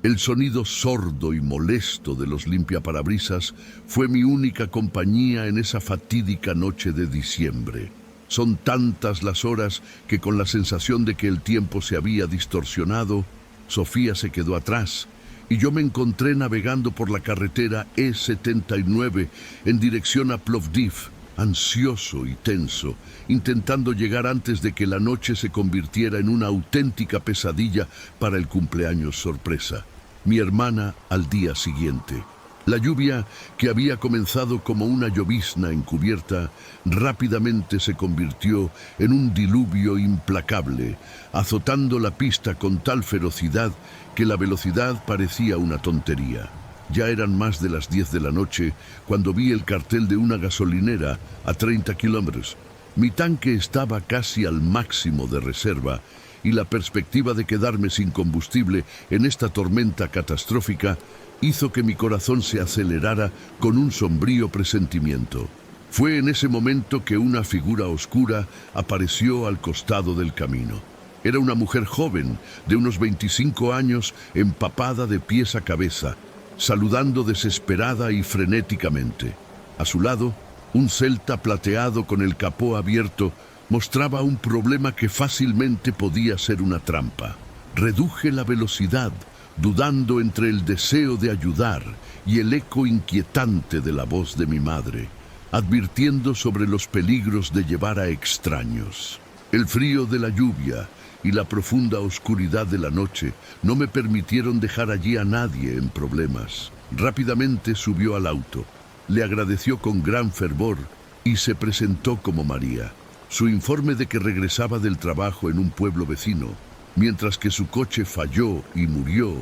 El sonido sordo y molesto de los limpiaparabrisas fue mi única compañía en esa fatídica noche de diciembre. Son tantas las horas que, con la sensación de que el tiempo se había distorsionado, Sofía se quedó atrás y yo me encontré navegando por la carretera E79 en dirección a Plovdiv, ansioso y tenso, intentando llegar antes de que la noche se convirtiera en una auténtica pesadilla para el cumpleaños sorpresa. Mi hermana al día siguiente. La lluvia, que había comenzado como una llovizna encubierta, rápidamente se convirtió en un diluvio implacable, azotando la pista con tal ferocidad que la velocidad parecía una tontería. Ya eran más de las 10 de la noche cuando vi el cartel de una gasolinera a 30 kilómetros. Mi tanque estaba casi al máximo de reserva y la perspectiva de quedarme sin combustible en esta tormenta catastrófica hizo que mi corazón se acelerara con un sombrío presentimiento. Fue en ese momento que una figura oscura apareció al costado del camino. Era una mujer joven, de unos 25 años, empapada de pies a cabeza, saludando desesperada y frenéticamente. A su lado, un celta plateado con el capó abierto mostraba un problema que fácilmente podía ser una trampa. Reduje la velocidad, dudando entre el deseo de ayudar y el eco inquietante de la voz de mi madre, advirtiendo sobre los peligros de llevar a extraños. El frío de la lluvia y la profunda oscuridad de la noche no me permitieron dejar allí a nadie en problemas. Rápidamente subió al auto, le agradeció con gran fervor y se presentó como María. Su informe de que regresaba del trabajo en un pueblo vecino, mientras que su coche falló y murió,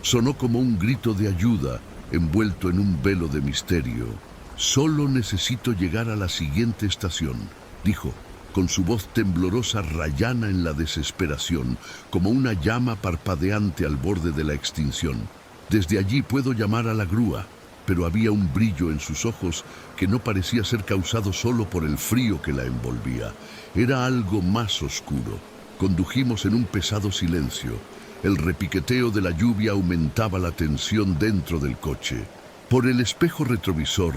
sonó como un grito de ayuda envuelto en un velo de misterio. «Solo necesito llegar a la siguiente estación», dijo, con su voz temblorosa rayana en la desesperación, como una llama parpadeante al borde de la extinción. «Desde allí puedo llamar a la grúa». Pero había un brillo en sus ojos que no parecía ser causado solo por el frío que la envolvía. Era algo más oscuro. Condujimos en un pesado silencio. El repiqueteo de la lluvia aumentaba la tensión dentro del coche. Por el espejo retrovisor,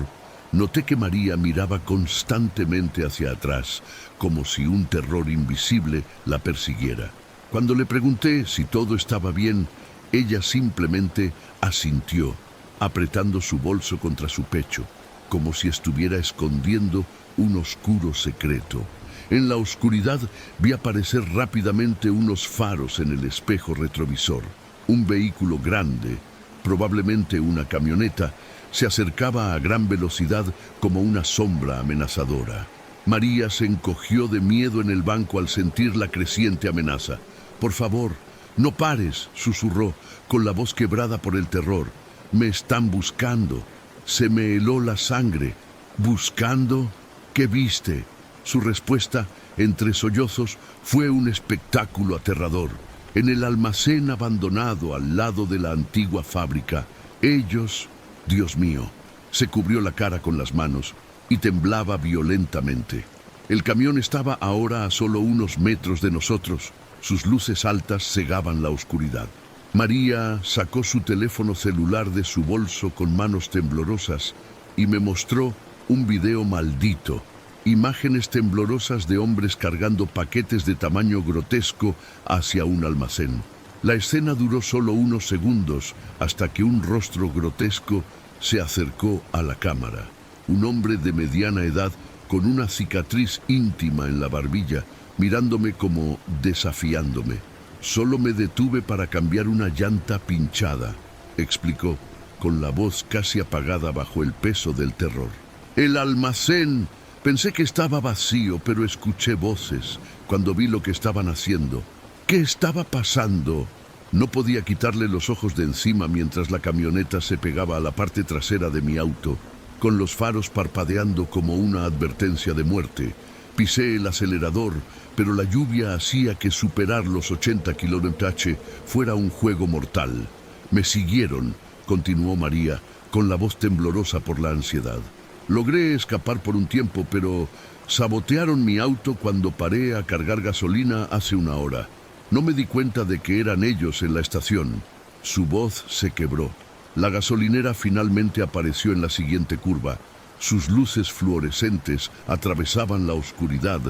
noté que María miraba constantemente hacia atrás, como si un terror invisible la persiguiera. Cuando le pregunté si todo estaba bien, ella simplemente asintió, apretando su bolso contra su pecho, como si estuviera escondiendo un oscuro secreto. En la oscuridad vi aparecer rápidamente unos faros en el espejo retrovisor. Un vehículo grande, probablemente una camioneta, se acercaba a gran velocidad como una sombra amenazadora. María se encogió de miedo en el banco al sentir la creciente amenaza. «Por favor, no pares», susurró, con la voz quebrada por el terror. «Me están buscando». Se me heló la sangre. «¿Buscando? ¿Qué viste?». Su respuesta, entre sollozos, fue un espectáculo aterrador. En el almacén abandonado al lado de la antigua fábrica, ellos, Dios mío, se cubrió la cara con las manos y temblaba violentamente. El camión estaba ahora a solo unos metros de nosotros. Sus luces altas cegaban la oscuridad. María sacó su teléfono celular de su bolso con manos temblorosas y me mostró un video maldito. Imágenes temblorosas de hombres cargando paquetes de tamaño grotesco hacia un almacén. La escena duró solo unos segundos hasta que un rostro grotesco se acercó a la cámara. Un hombre de mediana edad con una cicatriz íntima en la barbilla, mirándome como desafiándome. «Solo me detuve para cambiar una llanta pinchada», explicó, con la voz casi apagada bajo el peso del terror. «El almacén. Pensé que estaba vacío, pero escuché voces cuando vi lo que estaban haciendo. ¿Qué estaba pasando?». No podía quitarle los ojos de encima mientras la camioneta se pegaba a la parte trasera de mi auto, con los faros parpadeando como una advertencia de muerte. Pisé el acelerador, pero la lluvia hacía que superar los 80 km/h fuera un juego mortal. «Me siguieron», continuó María, con la voz temblorosa por la ansiedad. «Logré escapar por un tiempo, pero sabotearon mi auto cuando paré a cargar gasolina hace una hora. No me di cuenta de que eran ellos en la estación. Su voz se quebró. La gasolinera finalmente apareció en la siguiente curva. Sus luces fluorescentes atravesaban la oscuridad,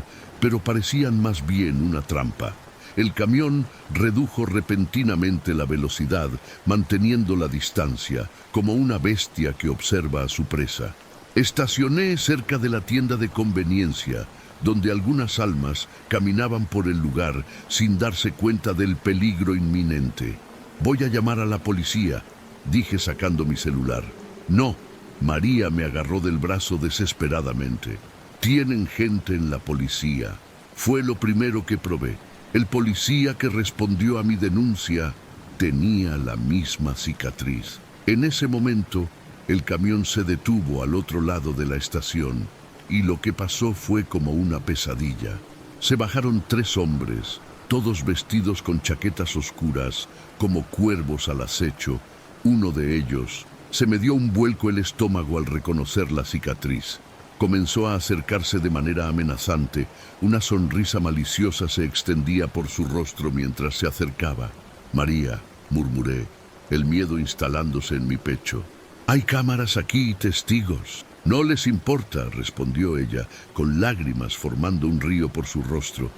pero parecían más bien una trampa. El camión redujo repentinamente la velocidad, manteniendo la distancia, como una bestia que observa a su presa. Estacioné cerca de la tienda de conveniencia, donde algunas almas caminaban por el lugar sin darse cuenta del peligro inminente. «Voy a llamar a la policía», dije sacando mi celular. «No», María me agarró del brazo desesperadamente. «Tienen gente en la policía». Fue lo primero que probé. El policía que respondió a mi denuncia tenía la misma cicatriz. En ese momento, el camión se detuvo al otro lado de la estación y lo que pasó fue como una pesadilla. Se bajaron 3 hombres, todos vestidos con chaquetas oscuras, como cuervos al acecho. Uno de ellos se me dio un vuelco el estómago al reconocer la cicatriz. Comenzó a acercarse de manera amenazante. Una sonrisa maliciosa se extendía por su rostro mientras se acercaba. «María», murmuré, el miedo instalándose en mi pecho. «Hay cámaras aquí y testigos». «No les importa», respondió ella, con lágrimas formando un río por su rostro.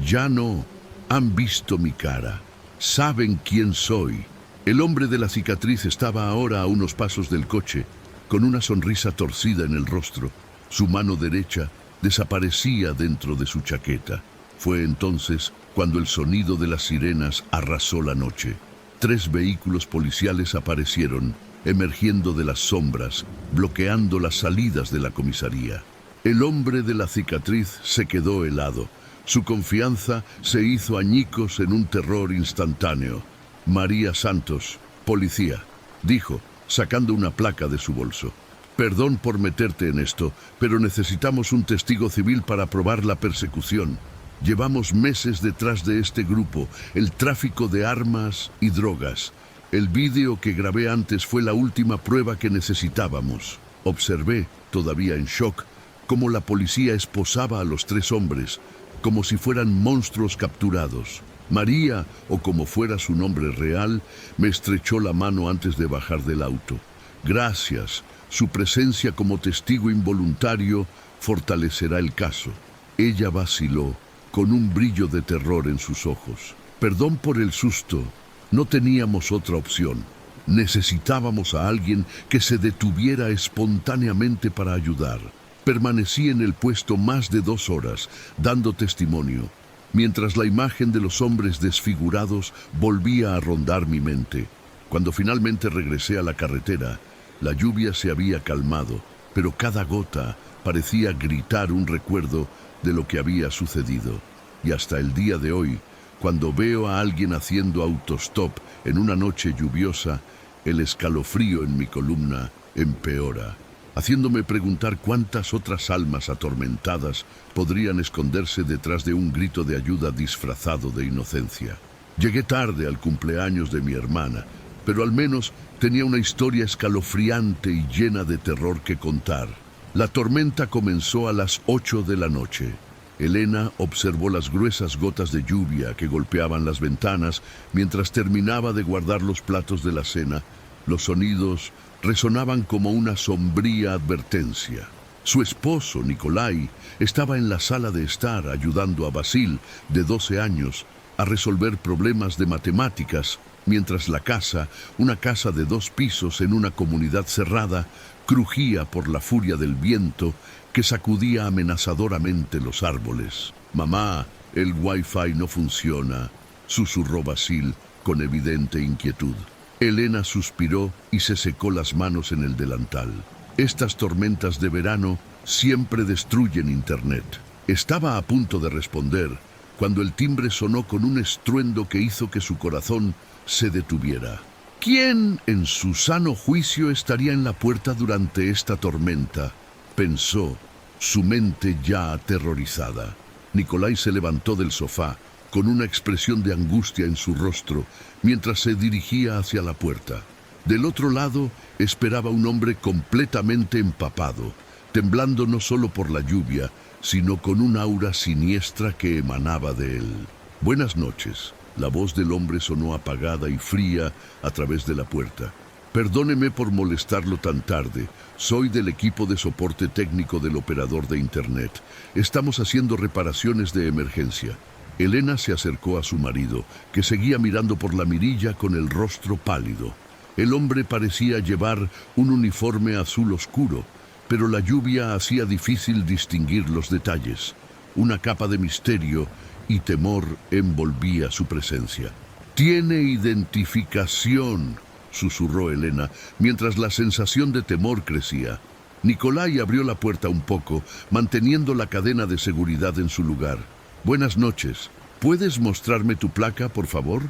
«Ya no. Han visto mi cara. Saben quién soy». El hombre de la cicatriz estaba ahora a unos pasos del coche, con una sonrisa torcida en el rostro. Su mano derecha desaparecía dentro de su chaqueta. Fue entonces cuando el sonido de las sirenas arrasó la noche. 3 vehículos policiales aparecieron, emergiendo de las sombras, bloqueando las salidas de la comisaría. El hombre de la cicatriz se quedó helado. Su confianza se hizo añicos en un terror instantáneo. «María Santos, policía», dijo, sacando una placa de su bolso. «Perdón por meterte en esto, pero necesitamos un testigo civil para probar la persecución. Llevamos meses detrás de este grupo, el tráfico de armas y drogas. El vídeo que grabé antes fue la última prueba que necesitábamos». Observé, todavía en shock, cómo la policía esposaba a los 3 hombres, como si fueran monstruos capturados. María, o como fuera su nombre real, me estrechó la mano antes de bajar del auto. «Gracias. Su presencia como testigo involuntario fortalecerá el caso». Ella vaciló, con un brillo de terror en sus ojos. «Perdón por el susto. No teníamos otra opción. Necesitábamos a alguien que se detuviera espontáneamente para ayudar». Permanecí en el puesto más de 2 horas, dando testimonio, mientras la imagen de los hombres desfigurados volvía a rondar mi mente. Cuando finalmente regresé a la carretera, la lluvia se había calmado, pero cada gota parecía gritar un recuerdo de lo que había sucedido. Y hasta el día de hoy, cuando veo a alguien haciendo autostop en una noche lluviosa, el escalofrío en mi columna empeora, haciéndome preguntar cuántas otras almas atormentadas podrían esconderse detrás de un grito de ayuda disfrazado de inocencia. Llegué tarde al cumpleaños de mi hermana, pero al menos tenía una historia escalofriante y llena de terror que contar. La tormenta comenzó a las 8 de la noche. Elena observó las gruesas gotas de lluvia que golpeaban las ventanas mientras terminaba de guardar los platos de la cena. Los sonidos resonaban como una sombría advertencia. Su esposo, Nikolai, estaba en la sala de estar ayudando a Basil, de 12 años, a resolver problemas de matemáticas, mientras la casa, una casa de 2 pisos en una comunidad cerrada, crujía por la furia del viento que sacudía amenazadoramente los árboles. «Mamá, el Wi-Fi no funciona», susurró Basil con evidente inquietud. Elena suspiró y se secó las manos en el delantal. «Estas tormentas de verano siempre destruyen Internet». Estaba a punto de responder cuando el timbre sonó con un estruendo que hizo que su corazón se detuviera. ¿Quién en su sano juicio estaría en la puerta durante esta tormenta?, pensó, su mente ya aterrorizada. Nikolai se levantó del sofá, con una expresión de angustia en su rostro, mientras se dirigía hacia la puerta. Del otro lado esperaba un hombre completamente empapado, temblando no solo por la lluvia, sino con un aura siniestra que emanaba de él. «Buenas noches», La voz del hombre sonó apagada y fría a través de la puerta. Perdóneme por molestarlo tan tarde. Soy del equipo de soporte técnico del operador de Internet. Estamos haciendo reparaciones de emergencia. Elena se acercó a su marido, que seguía mirando por la mirilla con el rostro pálido. El hombre parecía llevar un uniforme azul oscuro, pero la lluvia hacía difícil distinguir los detalles. Una capa de misterio y temor envolvía su presencia. «Tiene identificación», susurró Elena, mientras la sensación de temor crecía. Nikolai abrió la puerta un poco, manteniendo la cadena de seguridad en su lugar. «Buenas noches. ¿Puedes mostrarme tu placa, por favor?»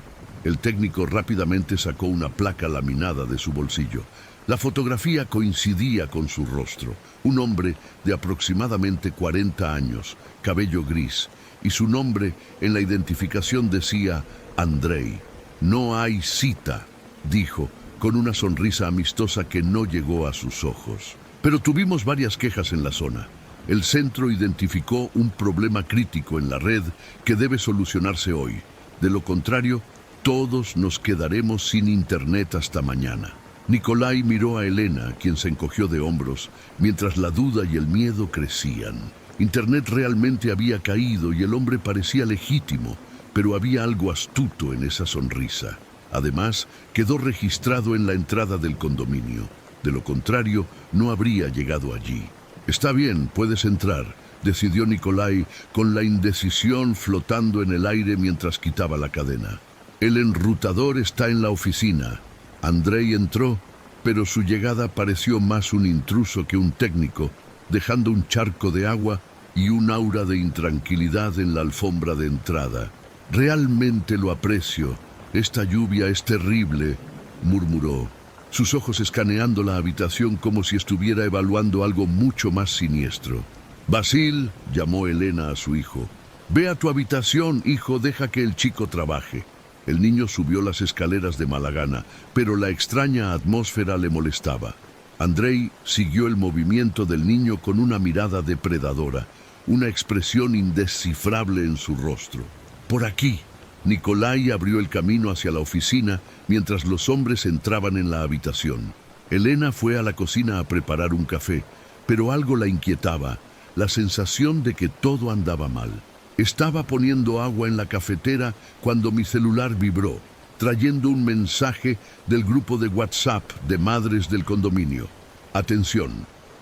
El técnico rápidamente sacó una placa laminada de su bolsillo. La fotografía coincidía con su rostro. Un hombre de aproximadamente 40 años, cabello gris, y su nombre en la identificación decía Andrei. «No hay cita», dijo, con una sonrisa amistosa que no llegó a sus ojos. «Pero tuvimos varias quejas en la zona. El centro identificó un problema crítico en la red que debe solucionarse hoy. De lo contrario, todos nos quedaremos sin internet hasta mañana». Nikolai miró a Elena, quien se encogió de hombros, mientras la duda y el miedo crecían. Internet realmente había caído y el hombre parecía legítimo, pero había algo astuto en esa sonrisa. Además, quedó registrado en la entrada del condominio. De lo contrario, no habría llegado allí. «Está bien, puedes entrar», decidió Nikolai, con la indecisión flotando en el aire mientras quitaba la cadena. «El enrutador está en la oficina». Andrei entró, pero su llegada pareció más un intruso que un técnico, dejando un charco de agua y un aura de intranquilidad en la alfombra de entrada. «Realmente lo aprecio. Esta lluvia es terrible», murmuró, sus ojos escaneando la habitación como si estuviera evaluando algo mucho más siniestro. «Basil», llamó Elena a su hijo. «Ve a tu habitación, hijo, deja que el chico trabaje». El niño subió las escaleras de mala gana, pero la extraña atmósfera le molestaba. Andrei siguió el movimiento del niño con una mirada depredadora, una expresión indescifrable en su rostro. «Por aquí». Nikolai abrió el camino hacia la oficina mientras los hombres entraban en la habitación. Elena fue a la cocina a preparar un café, pero algo la inquietaba, la sensación de que todo andaba mal. «Estaba poniendo agua en la cafetera cuando mi celular vibró, trayendo un mensaje del grupo de WhatsApp de madres del condominio. Atención,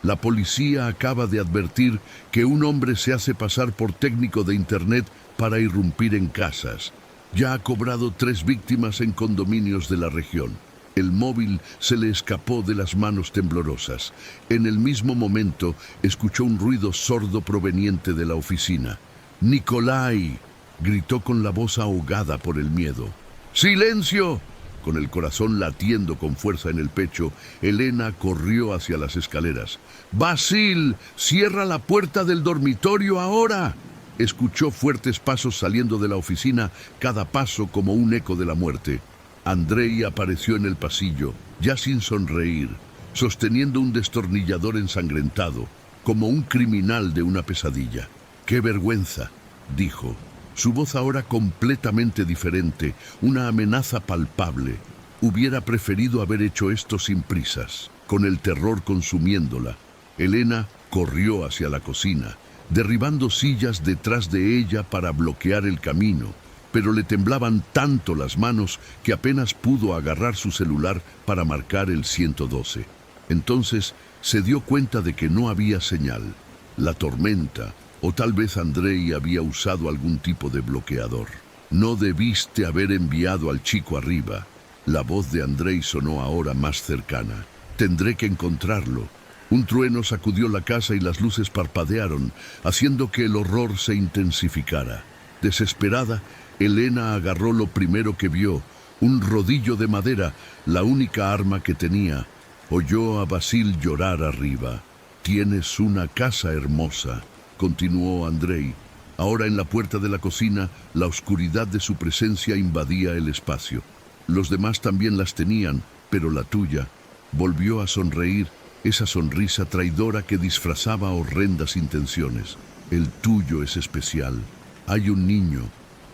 la policía acaba de advertir que un hombre se hace pasar por técnico de Internet para irrumpir en casas. Ya ha cobrado 3 víctimas en condominios de la región. El móvil se le escapó de las manos temblorosas. En el mismo momento escuchó un ruido sordo proveniente de la oficina. «Nikolai», gritó con la voz ahogada por el miedo. «¡Silencio!». Con el corazón latiendo con fuerza en el pecho, Elena corrió hacia las escaleras. «Basil, cierra la puerta del dormitorio ahora». Escuchó fuertes pasos saliendo de la oficina, cada paso como un eco de la muerte. Andrei apareció en el pasillo, ya sin sonreír, sosteniendo un destornillador ensangrentado, como un criminal de una pesadilla. «¡Qué vergüenza!», dijo. Su voz ahora completamente diferente, una amenaza palpable. Hubiera preferido haber hecho esto sin prisas, con el terror consumiéndola. Elena corrió hacia la cocina, derribando sillas detrás de ella para bloquear el camino, pero le temblaban tanto las manos que apenas pudo agarrar su celular para marcar el 112. Entonces se dio cuenta de que no había señal. La tormenta, o tal vez Andrei había usado algún tipo de bloqueador. «No debiste haber enviado al chico arriba». La voz de Andrei sonó ahora más cercana. «Tendré que encontrarlo». Un trueno sacudió la casa y las luces parpadearon, haciendo que el horror se intensificara. Desesperada, Elena agarró lo primero que vio, un rodillo de madera, la única arma que tenía. Oyó a Basil llorar arriba. «Tienes una casa hermosa», continuó Andrei. Ahora en la puerta de la cocina, la oscuridad de su presencia invadía el espacio. Los demás también las tenían, pero la tuya. Volvió a sonreír, esa sonrisa traidora que disfrazaba horrendas intenciones. «El tuyo es especial. Hay un niño».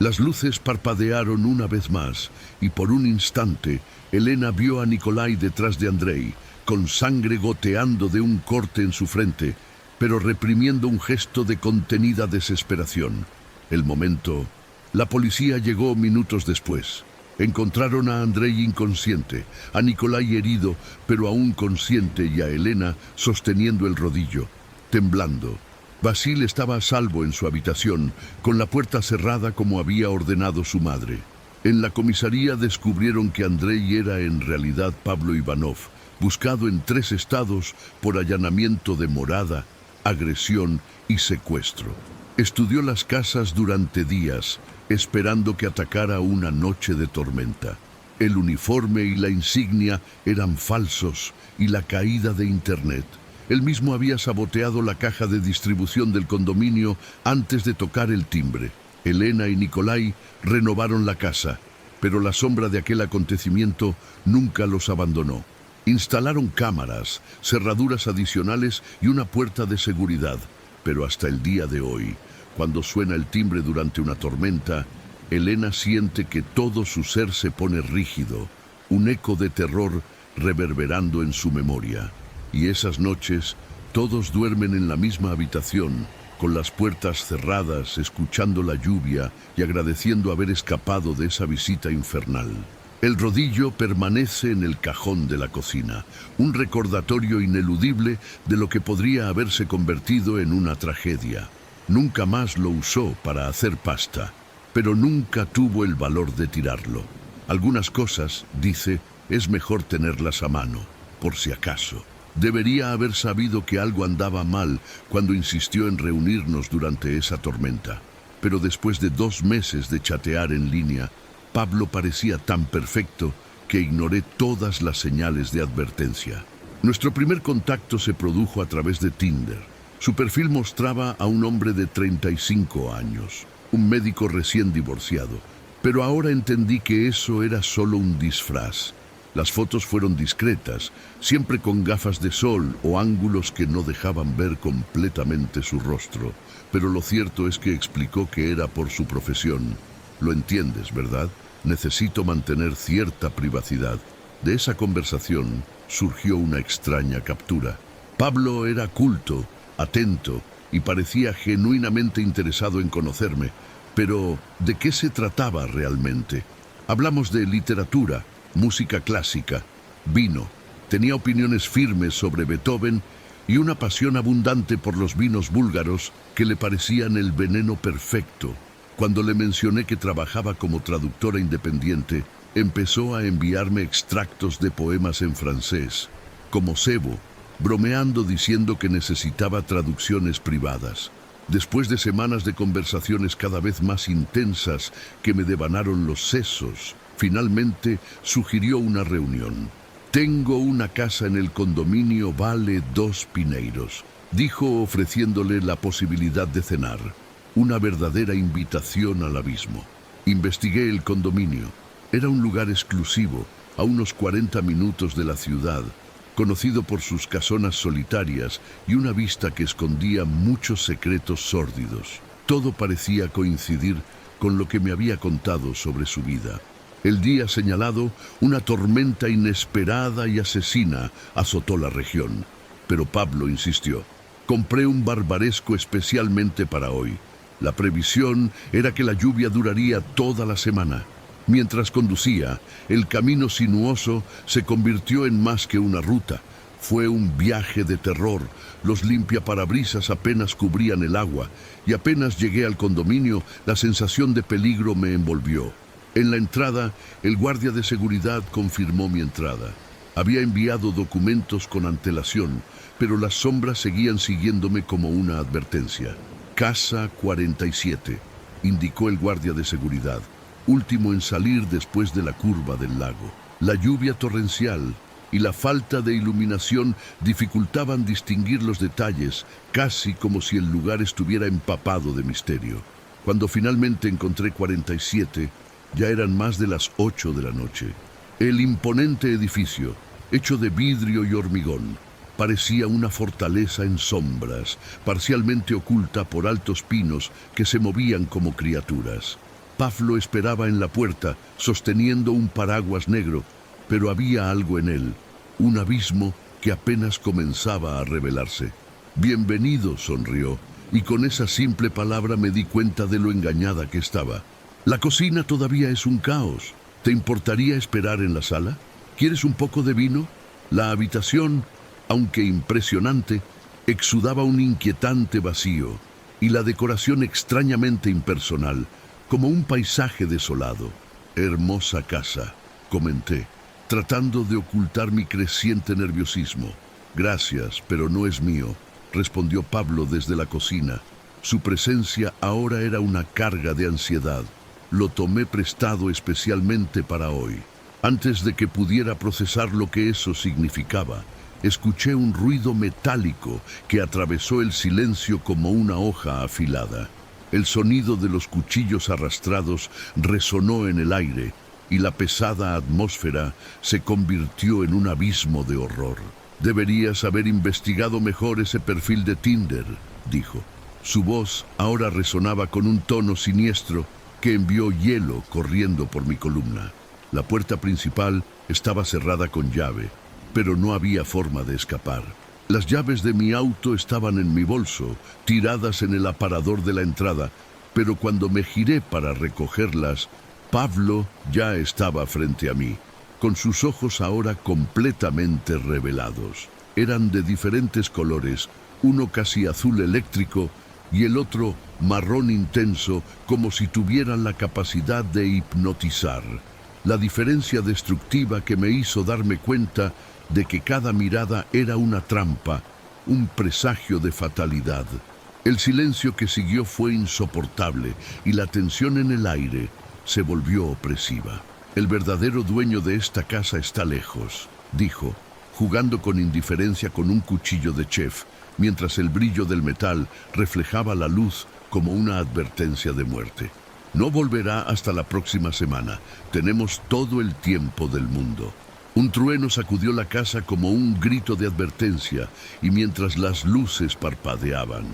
Las luces parpadearon una vez más, y por un instante, Elena vio a Nikolai detrás de Andrei, con sangre goteando de un corte en su frente, pero reprimiendo un gesto de contenida desesperación. El momento... La policía llegó minutos después. Encontraron a Andrei inconsciente, a Nikolai herido, pero aún consciente, y a Elena sosteniendo el rodillo, temblando. Vasil estaba a salvo en su habitación, con la puerta cerrada como había ordenado su madre. En la comisaría descubrieron que Andrei era en realidad Pablo Ivanov, buscado en 3 estados por allanamiento de morada, agresión y secuestro. Estudió las casas durante días, esperando que atacara una noche de tormenta. El uniforme y la insignia eran falsos y la caída de Internet. Él mismo había saboteado la caja de distribución del condominio antes de tocar el timbre. Elena y Nikolai renovaron la casa, pero la sombra de aquel acontecimiento nunca los abandonó. Instalaron cámaras, cerraduras adicionales y una puerta de seguridad, pero hasta el día de hoy, cuando suena el timbre durante una tormenta, Elena siente que todo su ser se pone rígido, un eco de terror reverberando en su memoria. Y esas noches, todos duermen en la misma habitación, con las puertas cerradas, escuchando la lluvia y agradeciendo haber escapado de esa visita infernal. El rodillo permanece en el cajón de la cocina, un recordatorio ineludible de lo que podría haberse convertido en una tragedia. Nunca más lo usó para hacer pasta, pero nunca tuvo el valor de tirarlo. Algunas cosas, dice, es mejor tenerlas a mano, por si acaso. Debería haber sabido que algo andaba mal cuando insistió en reunirnos durante esa tormenta. Pero después de 2 meses de chatear en línea, Pablo parecía tan perfecto que ignoré todas las señales de advertencia. Nuestro primer contacto se produjo a través de Tinder. Su perfil mostraba a un hombre de 35 años, un médico recién divorciado. Pero ahora entendí que eso era solo un disfraz. Las fotos fueron discretas, siempre con gafas de sol o ángulos que no dejaban ver completamente su rostro. Pero lo cierto es que explicó que era por su profesión. Lo entiendes, ¿verdad? Necesito mantener cierta privacidad. De esa conversación surgió una extraña captura. Pablo era culto, atento y parecía genuinamente interesado en conocerme. Pero, ¿de qué se trataba realmente? Hablamos de literatura, música clásica, vino. Tenía opiniones firmes sobre Beethoven y una pasión abundante por los vinos búlgaros que le parecían el veneno perfecto. Cuando le mencioné que trabajaba como traductora independiente, empezó a enviarme extractos de poemas en francés, como cebo, bromeando diciendo que necesitaba traducciones privadas. Después de semanas de conversaciones cada vez más intensas que me devanaron los sesos, finalmente sugirió una reunión. «Tengo una casa en el condominio Vale dos Pineiros», dijo ofreciéndole la posibilidad de cenar. Una verdadera invitación al abismo. Investigué el condominio. Era un lugar exclusivo, a unos 40 minutos de la ciudad, conocido por sus casonas solitarias y una vista que escondía muchos secretos sórdidos. Todo parecía coincidir con lo que me había contado sobre su vida. El día señalado, una tormenta inesperada y asesina azotó la región. Pero Pablo insistió. Compré un barbaresco especialmente para hoy. La previsión era que la lluvia duraría toda la semana. Mientras conducía, el camino sinuoso se convirtió en más que una ruta. Fue un viaje de terror. Los limpiaparabrisas apenas cubrían el agua, y apenas llegué al condominio, la sensación de peligro me envolvió. En la entrada, el guardia de seguridad confirmó mi entrada. Había enviado documentos con antelación, pero las sombras seguían siguiéndome como una advertencia. Casa 47, indicó el guardia de seguridad, último en salir después de la curva del lago. La lluvia torrencial y la falta de iluminación dificultaban distinguir los detalles, casi como si el lugar estuviera empapado de misterio. Cuando finalmente encontré 47, ya eran más de las 8 de la noche. El imponente edificio, hecho de vidrio y hormigón, parecía una fortaleza en sombras, parcialmente oculta por altos pinos que se movían como criaturas. Pablo esperaba en la puerta, sosteniendo un paraguas negro, pero había algo en él, un abismo que apenas comenzaba a revelarse. «Bienvenido», sonrió, y con esa simple palabra me di cuenta de lo engañada que estaba. «La cocina todavía es un caos. ¿Te importaría esperar en la sala? ¿Quieres un poco de vino?» La habitación, aunque impresionante, exudaba un inquietante vacío, y la decoración extrañamente impersonal, como un paisaje desolado. «Hermosa casa», comenté, tratando de ocultar mi creciente nerviosismo. «Gracias, pero no es mío», respondió Pablo desde la cocina. Su presencia ahora era una carga de ansiedad. Lo tomé prestado especialmente para hoy. Antes de que pudiera procesar lo que eso significaba, escuché un ruido metálico que atravesó el silencio como una hoja afilada. El sonido de los cuchillos arrastrados resonó en el aire y la pesada atmósfera se convirtió en un abismo de horror. «Deberías haber investigado mejor ese perfil de Tinder», dijo. Su voz ahora resonaba con un tono siniestro que envió hielo corriendo por mi columna. La puerta principal estaba cerrada con llave, pero no había forma de escapar. Las llaves de mi auto estaban en mi bolso, tiradas en el aparador de la entrada, pero cuando me giré para recogerlas, Pablo ya estaba frente a mí, con sus ojos ahora completamente revelados. Eran de diferentes colores, uno casi azul eléctrico y el otro marrón intenso, como si tuvieran la capacidad de hipnotizar. La diferencia destructiva que me hizo darme cuenta de que cada mirada era una trampa, un presagio de fatalidad. El silencio que siguió fue insoportable y la tensión en el aire se volvió opresiva. «El verdadero dueño de esta casa está lejos», dijo, jugando con indiferencia con un cuchillo de chef, mientras el brillo del metal reflejaba la luz como una advertencia de muerte. «No volverá hasta la próxima semana. Tenemos todo el tiempo del mundo». Un trueno sacudió la casa como un grito de advertencia, y mientras las luces parpadeaban,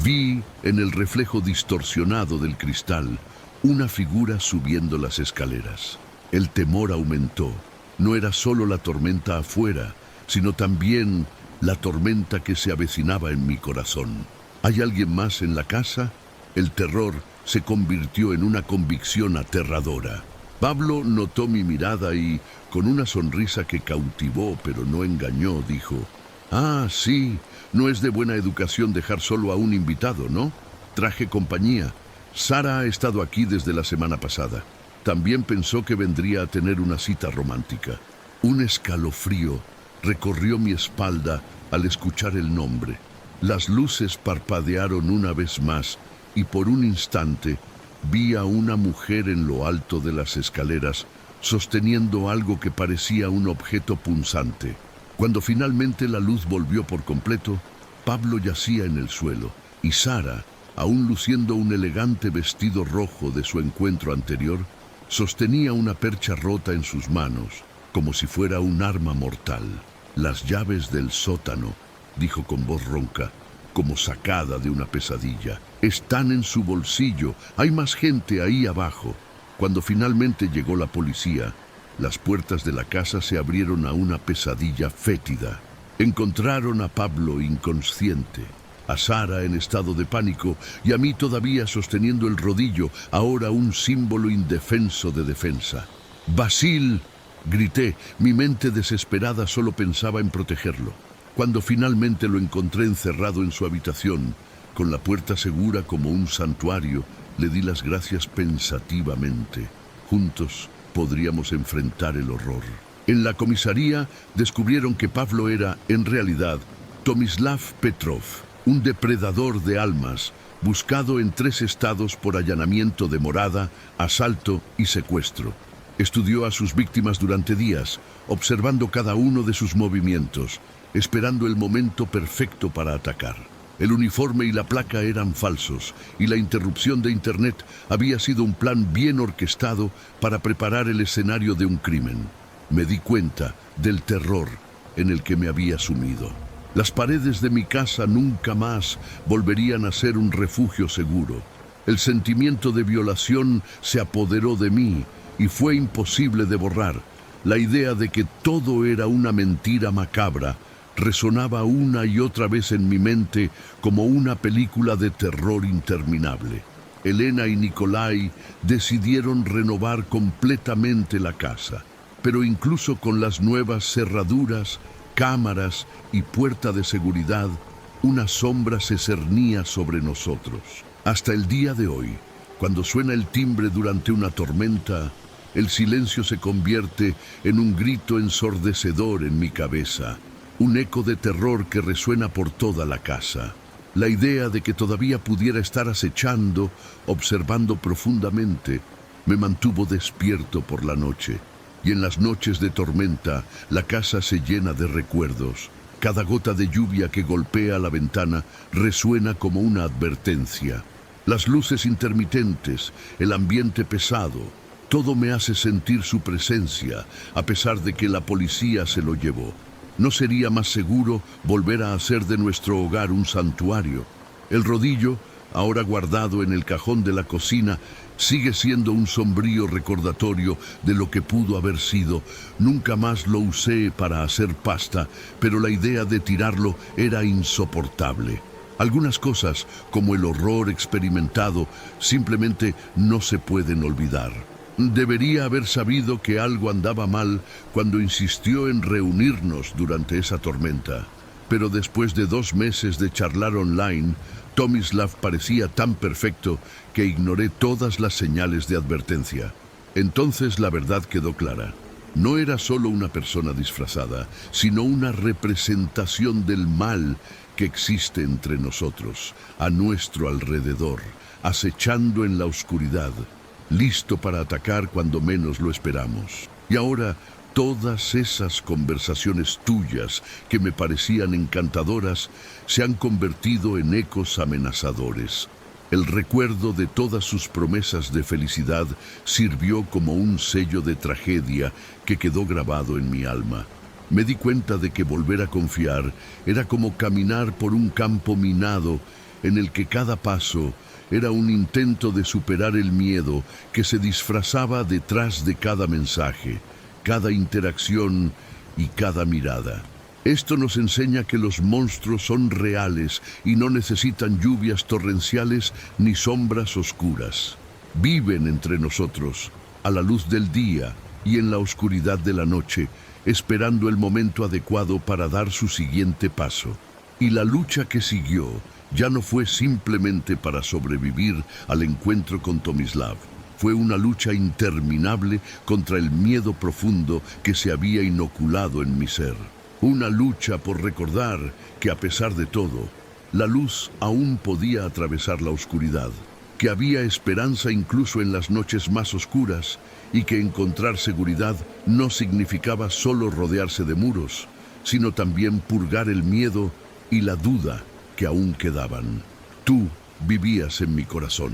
vi en el reflejo distorsionado del cristal una figura subiendo las escaleras. El temor aumentó. No era solo la tormenta afuera, sino también la tormenta que se avecinaba en mi corazón. ¿Hay alguien más en la casa? El terror se convirtió en una convicción aterradora. Pablo notó mi mirada y, con una sonrisa que cautivó pero no engañó, dijo: «Ah, sí, no es de buena educación dejar solo a un invitado, ¿no? Traje compañía. Sara ha estado aquí desde la semana pasada. También pensó que vendría a tener una cita romántica». Un escalofrío recorrió mi espalda al escuchar el nombre. Las luces parpadearon una vez más y por un instante vi a una mujer en lo alto de las escaleras sosteniendo algo que parecía un objeto punzante. Cuando finalmente la luz volvió por completo, Pablo yacía en el suelo y Sara, aún luciendo un elegante vestido rojo de su encuentro anterior, sostenía una percha rota en sus manos, como si fuera un arma mortal. «Las llaves del sótano», dijo con voz ronca, como sacada de una pesadilla. «Están en su bolsillo. Hay más gente ahí abajo». Cuando finalmente llegó la policía, las puertas de la casa se abrieron a una pesadilla fétida. Encontraron a Pablo inconsciente, a Sara en estado de pánico y a mí todavía sosteniendo el rodillo, ahora un símbolo indefenso de defensa. «¡Basil!», grité, mi mente desesperada solo pensaba en protegerlo. Cuando finalmente lo encontré encerrado en su habitación, con la puerta segura como un santuario, le di las gracias pensativamente. Juntos podríamos enfrentar el horror. En la comisaría descubrieron que Pablo era, en realidad, Tomislav Petrov, un depredador de almas, buscado en 3 estados por allanamiento de morada, asalto y secuestro. Estudió a sus víctimas durante días, observando cada uno de sus movimientos, esperando el momento perfecto para atacar. El uniforme y la placa eran falsos, y la interrupción de Internet había sido un plan bien orquestado para preparar el escenario de un crimen. Me di cuenta del terror en el que me había sumido. Las paredes de mi casa nunca más volverían a ser un refugio seguro. El sentimiento de violación se apoderó de mí y fue imposible de borrar. La idea de que todo era una mentira macabra resonaba una y otra vez en mi mente como una película de terror interminable. Elena y Nikolai decidieron renovar completamente la casa, pero incluso con las nuevas cerraduras, cámaras y puerta de seguridad, una sombra se cernía sobre nosotros. Hasta el día de hoy, cuando suena el timbre durante una tormenta, el silencio se convierte en un grito ensordecedor en mi cabeza, un eco de terror que resuena por toda la casa. La idea de que todavía pudiera estar acechando, observando profundamente, me mantuvo despierto por la noche. Y en las noches de tormenta, la casa se llena de recuerdos. Cada gota de lluvia que golpea la ventana resuena como una advertencia. Las luces intermitentes, el ambiente pesado, todo me hace sentir su presencia, a pesar de que la policía se lo llevó. ¿No sería más seguro volver a hacer de nuestro hogar un santuario? El rodillo, ahora guardado en el cajón de la cocina, sigue siendo un sombrío recordatorio de lo que pudo haber sido. Nunca más lo usé para hacer pasta, pero la idea de tirarlo era insoportable. Algunas cosas, como el horror experimentado, simplemente no se pueden olvidar. Debería haber sabido que algo andaba mal cuando insistió en reunirnos durante esa tormenta. Pero después de 2 meses de charlar online, Tomislav parecía tan perfecto que ignoré todas las señales de advertencia. Entonces la verdad quedó clara. No era solo una persona disfrazada, sino una representación del mal que existe entre nosotros, a nuestro alrededor, acechando en la oscuridad, listo para atacar cuando menos lo esperamos. Y ahora, todas esas conversaciones tuyas que me parecían encantadoras se han convertido en ecos amenazadores. El recuerdo de todas sus promesas de felicidad sirvió como un sello de tragedia que quedó grabado en mi alma. Me di cuenta de que volver a confiar era como caminar por un campo minado en el que cada paso era un intento de superar el miedo que se disfrazaba detrás de cada mensaje, cada interacción y cada mirada. Esto nos enseña que los monstruos son reales y no necesitan lluvias torrenciales ni sombras oscuras. Viven entre nosotros, a la luz del día y en la oscuridad de la noche, esperando el momento adecuado para dar su siguiente paso. Y la lucha que siguió ya no fue simplemente para sobrevivir al encuentro con Tomislav. Fue una lucha interminable contra el miedo profundo que se había inoculado en mi ser. Una lucha por recordar que, a pesar de todo, la luz aún podía atravesar la oscuridad, que había esperanza incluso en las noches más oscuras y que encontrar seguridad no significaba solo rodearse de muros, sino también purgar el miedo y la duda que aún quedaban. Tú vivías en mi corazón.